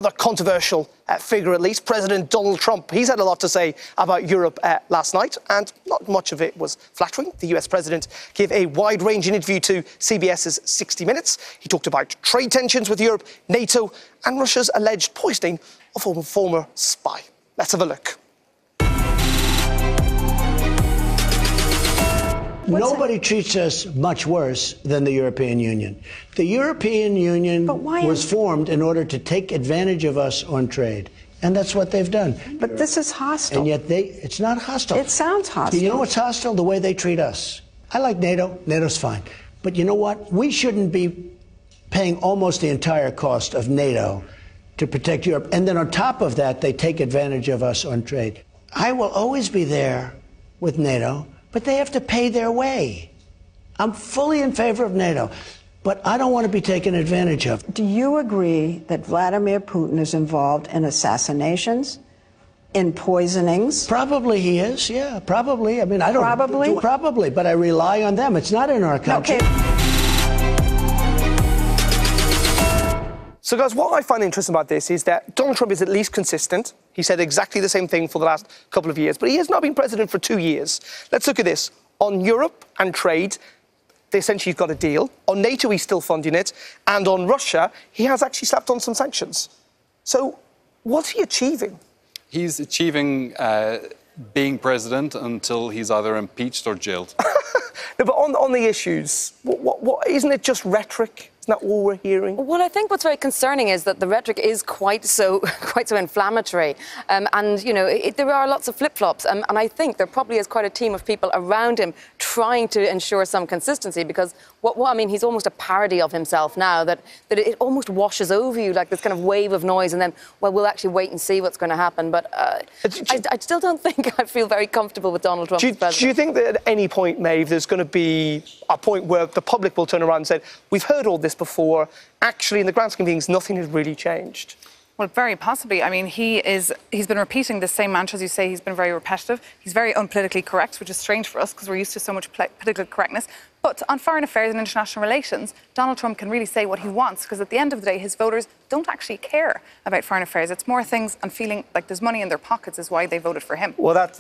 The controversial figure, at least, President Donald Trump. He's had a lot to say about Europe last night, and not much of it was flattering. The US president gave a wide-ranging interview to CBS's 60 Minutes. He talked about trade tensions with Europe, NATO, and Russia's alleged poisoning of a former spy. Let's have a look. Nobody treats us much worse than the European Union. The European Union was formed in order to take advantage of us on trade. And that's what they've done. But this is hostile. And yet it's not hostile. It sounds hostile. You know what's hostile? The way they treat us. I like NATO. NATO's fine. But you know what? We shouldn't be paying almost the entire cost of NATO to protect Europe. And then on top of that, they take advantage of us on trade. I will always be there with NATO, but they have to pay their way. I'm fully in favor of NATO, but I don't want to be taken advantage of. Do you agree that Vladimir Putin is involved in assassinations, in poisonings? Probably he is, yeah, probably. I mean, I don't... Probably? Probably, but I rely on them. It's not in our country. Okay. So, guys, what I find interesting about this is that Donald Trump is at least consistent. He said exactly the same thing for the last couple of years, but he has not been president for 2 years. Let's look at this. On Europe and trade, they essentially got a deal. On NATO, he's still funding it. And on Russia, he has actually slapped on some sanctions. So what's he achieving? He's achieving being president until he's either impeached or jailed. No, but on the issues, what isn't it just rhetoric? Isn't that all we're hearing? Well, I think what's very concerning is that the rhetoric is quite so inflammatory. And, you know, there are lots of flip-flops. And I think there probably is quite a team of people around him trying to ensure some consistency, because, I mean, he's almost a parody of himself now, that it almost washes over you like this kind of wave of noise, and then, well, we'll actually wait and see what's going to happen. But I still don't think I feel very comfortable with Donald Trump as president. Do you think that at any point, Maeve, there's going to be a point where the public will turn around and say, we've heard all this before, actually, in the grand scheme of things, nothing has really changed? Well, very possibly. I mean, he's been repeating the same mantra, as you say. He's been very repetitive. He's very unpolitically correct, which is strange for us because we're used to so much political correctness. But on foreign affairs and international relations, Donald Trump can really say what he wants, because at the end of the day, his voters don't actually care about foreign affairs. It's more things and feeling like there's money in their pockets is why they voted for him. Well, that's